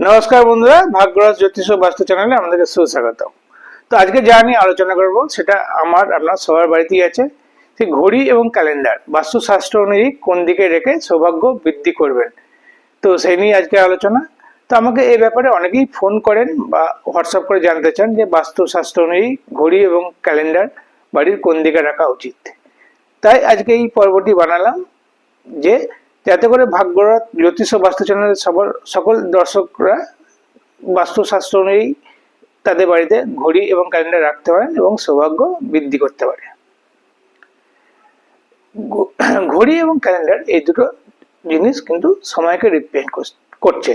নমস্কার বন্ধুরা, ভাগ্যরাজ জ্যোতিষ ও বাস্তু চ্যানেলে আপনাদেরকে সুস্বাগত। তো আজকে যা নিয়ে আলোচনা করব সেটা আপনার সবার বাড়িতেই আছে। সেই ঘড়ি এবং ক্যালেন্ডার বাস্তুশাস্ত্র অনুযায়ী কোন দিকে রেখে সৌভাগ্য বৃদ্ধি করবেন, তো সেই নিয়ে আজকে আলোচনা। তো আমাকে এই ব্যাপারে অনেকেই ফোন করেন বা হোয়াটসঅ্যাপ করে জানতে চান যে বাস্তুশাস্ত্র অনুযায়ী ঘড়ি এবং ক্যালেন্ডার বাড়ির কোন দিকে রাখা উচিত। তাই আজকে এই পর্বটি বানালাম যে যাতে করে ভাগ্যরাজ জ্যোতিষ ও বাস্তু চ্যানেলের সকল দর্শকরা বাস্তুশাস্ত্র অনুযায়ী তাদের বাড়িতে ঘড়ি এবং ক্যালেন্ডার রাখতে পারেন এবং সৌভাগ্য বৃদ্ধি করতে পারে। ঘড়ি এবং ক্যালেন্ডার এই দুটো জিনিস কিন্তু সময়কে রিপ্রেজেন্ট করছে,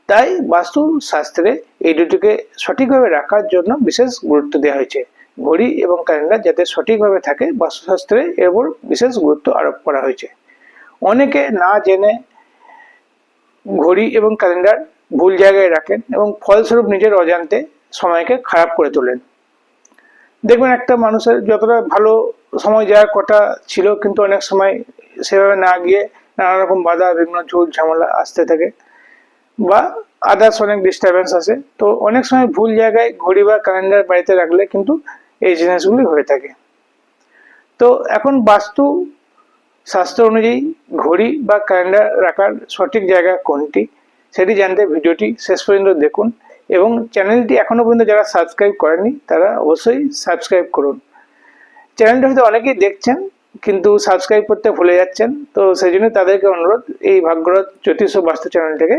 তাই বাস্তু শাস্ত্রে এই দুটোকে সঠিকভাবে রাখার জন্য বিশেষ গুরুত্ব দেওয়া হয়েছে। ঘড়ি এবং ক্যালেন্ডার যাতে সঠিকভাবে থাকে, বাস্তুশাস্ত্রে এর উপর বিশেষ গুরুত্ব আরোপ করা হয়েছে। অনেকে না জেনে ঘড়ি এবং ক্যালেন্ডার ভুল জায়গায় রাখেন এবং ফলস্বরূপ নিজের অজান্তে সময়কে খারাপ করে তোলেন। দেখবেন একটা মানুষের যতটা ভালো সময় যাওয়ার কথা ছিল, কিন্তু অনেক সময় সেভাবে না গিয়ে নানা রকম বাধা বিঘ্ন ঝুট ঝামেলা আসতে থাকে বা আদার্স অনেক ডিস্টারবেন্স আসে। তো অনেক সময় ভুল জায়গায় ঘড়ি বা ক্যালেন্ডার বাড়িতে রাখলে কিন্তু এই জিনিসগুলি হয়ে থাকে। তো এখন বাস্তু শাস্ত্র অনুযায়ী ঘড়ি বা ক্যালেন্ডার রাখার সঠিক জায়গা কোনটি সেটি জানতে ভিডিওটি শেষ পর্যন্ত দেখুন এবং চ্যানেলটি এখনো পর্যন্ত যারা সাবস্ক্রাইব করেনি তারা অবশ্যই সাবস্ক্রাইব করুন। চ্যানেলটা হয়তো অনেকেই দেখছেন কিন্তু সাবস্ক্রাইব করতে ভুলে যাচ্ছেন, তো সেই জন্য তাদেরকে অনুরোধ এই ভাগ্যরাজ জ্যোতিষ ও বাস্তু চ্যানেলটাকে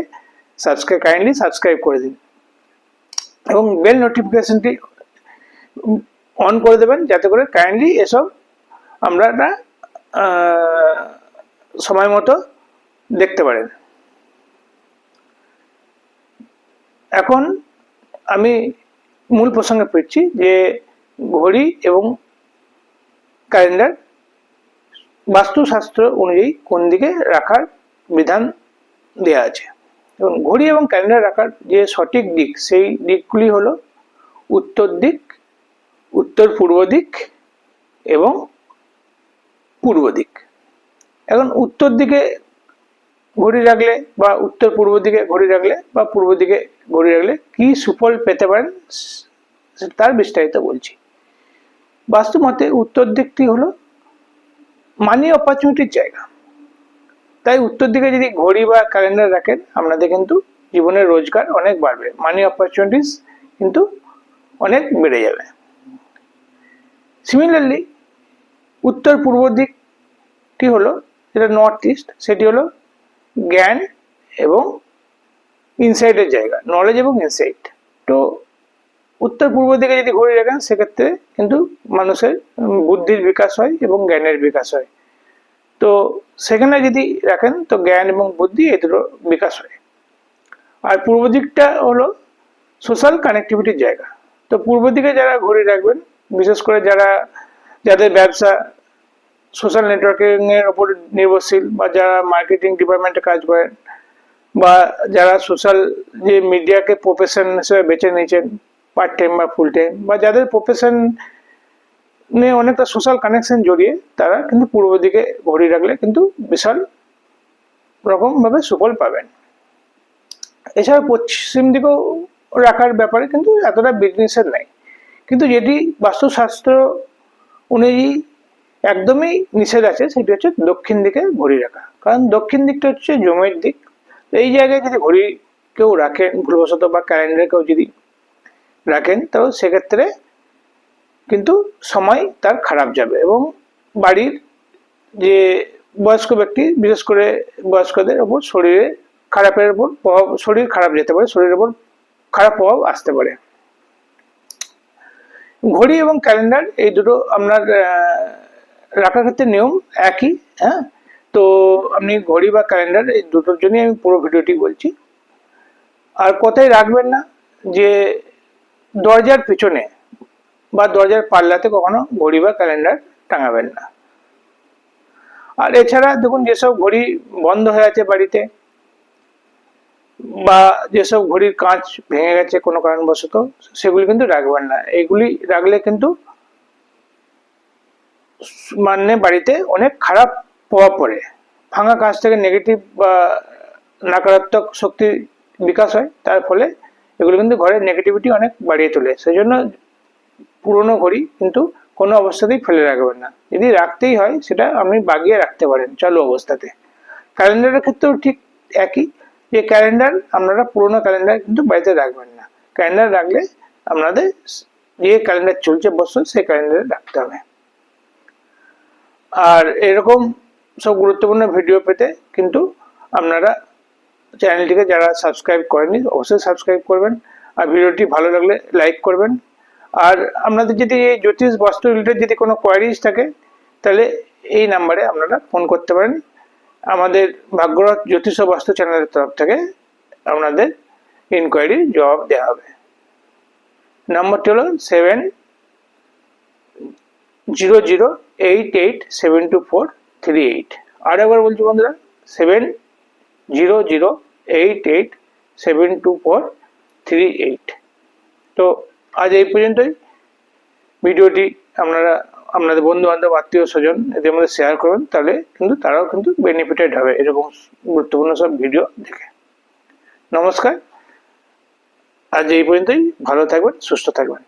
কাইন্ডলি সাবস্ক্রাইব করে দিন এবং বেল নোটিফিকেশনটি অন করে দেবেন যাতে করে কাইন্ডলি এসব আমরা সময় মতো দেখতে পারেন। এখন আমি মূল প্রসঙ্গে ফিরছি যে ঘড়ি এবং ক্যালেন্ডার বাস্তুশাস্ত্র অনুযায়ী কোন দিকে রাখার বিধান দেয়া আছে। এবং ঘড়ি এবং ক্যালেন্ডার রাখার যে সঠিক দিক সেই দিকগুলি হলো উত্তর দিক, উত্তর পূর্ব দিক এবং পূর্ব দিক। এখন উত্তর দিকে ঘড়ি রাখলে বা উত্তর পূর্ব দিকে ঘড়ি রাখলে বা পূর্ব দিকে ঘড়ি রাখলে কি সুফল পেতে পারেন তার বিস্তারিত বলছি। বাস্তু মতে উত্তর দিকটি হলো মানি অপরচুনিটির জায়গা, তাই উত্তর দিকে যদি ঘড়ি বা ক্যালেন্ডার রাখেন আপনাদের কিন্তু জীবনের রোজগার অনেক বাড়বে, মানি অপরচুনিটিস কিন্তু অনেক বেড়ে যাবে। সিমিলারলি উত্তর পূর্ব দিকটি হলো যেটা নর্থ ইস্ট, সেটি হলো জ্ঞান এবং ইনসাইটের জায়গা, নলেজ এবং ইনসাইট। তো উত্তর পূর্ব দিকে যদি ঘড়ি রাখেন সেক্ষেত্রে কিন্তু মানুষের বুদ্ধির বিকাশ হয় এবং জ্ঞানের বিকাশ হয়। তো সেখানে যদি রাখেন তো জ্ঞান এবং বুদ্ধি এই দুটো বিকাশ হয়। আর পূর্ব দিকটা হলো সোশ্যাল কানেক্টিভিটির জায়গা। তো পূর্ব দিকে যারা ঘড়ি রাখবেন, বিশেষ করে যাদের ব্যবসা সোশ্যাল নেটওয়ার্কিং এর উপর নির্ভরশীল বা যারা মার্কেটিং ডিপার্টমেন্টে কাজ করেন বা যারা সোশ্যাল যে মিডিয়াকে প্রফেশন হিসেবে বেছে নিয়েছেন পার্ট টাইম বা ফুল টাইম, বা যাদের প্রফেশন নিয়ে অনেকটা সোশ্যাল কানেকশন জড়িয়ে, তারা কিন্তু পূর্ব দিকে ঘড়ি রাখলে কিন্তু বিশাল রকম ভাবে সুফল পাবেন। এছাড়া পশ্চিম দিকেও রাখার ব্যাপারে কিন্তু এতটা বিধিনিষেধ নাই, কিন্তু যেটি বাস্তুশাস্ত্র অনুযায়ী একদমই নিষেধ আছে সেটি হচ্ছে দক্ষিণ দিকে ঘড়ি রাখা। কারণ দক্ষিণ দিকটা হচ্ছে জমের দিক। এই জায়গায় যদি ঘড়ি কেউ রাখেন ভুলবশত বা ক্যালেন্ডার কেউ যদি রাখেন, তো সেক্ষেত্রে কিন্তু সময় তার খারাপ যাবে এবং বাড়ির যে বয়স্ক ব্যক্তি, বিশেষ করে বয়স্কদের ওপর খারাপের উপর প্রভাব, শরীর খারাপ যেতে পারে, শরীরের উপর খারাপ প্রভাব আসতে পারে। ঘড়ি এবং ক্যালেন্ডার এই দুটো আপনার রাখার ক্ষেত্রে নিয়ম একই। হ্যাঁ, তো আপনি ঘড়ি বা ক্যালেন্ডার এই দুটোর জন্যই আমি পুরো ভিডিওটি বলছি। আর কোথায় রাখবেন না, যে দরজার পিছনে বা দরজার পাল্লাতে কখনো ঘড়ি বা ক্যালেন্ডার টাঙাবেন না। আর এছাড়া দেখুন, যেসব ঘড়ি বন্ধ হয়ে আছে বাড়িতে বা যেসব ঘড়ির কাঁচ ভেঙে গেছে কোনো কারণবশত, সেগুলি কিন্তু রাখবেন না। এগুলি রাখলে কিন্তু মানে বাড়িতে অনেক খারাপ প্রভাব পড়ে। ভাঙা কাঁচ থেকে নেগেটিভ বা নকারাত্মক শক্তি বিকাশ হয়, তার ফলে এগুলো কিন্তু ঘরের নেগেটিভিটি অনেক বাড়িয়ে তোলে। সেই জন্য পুরনো ঘড়ি কিন্তু কোনো অবস্থাতেই ফেলে রাখবেন না, যদি রাখতেই হয় সেটা আপনি বাগিয়ে রাখতে পারেন চালু অবস্থাতে। ক্যালেন্ডারের ক্ষেত্রেও ঠিক একই, যে ক্যালেন্ডার আপনারা পুরোনো ক্যালেন্ডার কিন্তু বাড়িতে রাখবেন না। ক্যালেন্ডার রাখলে আপনাদের যে ক্যালেন্ডার চলছে বছর সেই ক্যালেন্ডারে রাখতে হবে। আর এরকম সব গুরুত্বপূর্ণ ভিডিও পেতে কিন্তু আপনারা চ্যানেলটিকে যারা সাবস্ক্রাইব করেননি অবশ্যই সাবস্ক্রাইব করবেন, আর ভিডিওটি ভালো লাগলে লাইক করবেন। আর আপনাদের যদি এই জ্যোতিষ বাস্তু রিলেটেড যদি কোনো কোয়ারিজ থাকে তাহলে এই নাম্বারে আপনারা ফোন করতে পারেন। আমাদের ভাগ্যরথ জ্যোতিষ ও বাস্তু চ্যানেলের তরফ থেকে আপনাদের ইনকোয়ারির জবাব দেওয়া হবে। নাম্বারটি হলো 7008872438। আর একবার বলছি বন্ধুরা, 7008872438। তো আজ এই পর্যন্তই। ভিডিওটি আপনারা আপনাদের বন্ধু বান্ধব আত্মীয় স্বজন এদের মধ্যে শেয়ার করবেন, তাহলে কিন্তু তারাও কিন্তু বেনিফিটেড হবে এরকম গুরুত্বপূর্ণ সব ভিডিও দেখে। নমস্কার, আজ এই পর্যন্তই। ভালো থাকবেন, সুস্থ থাকবেন।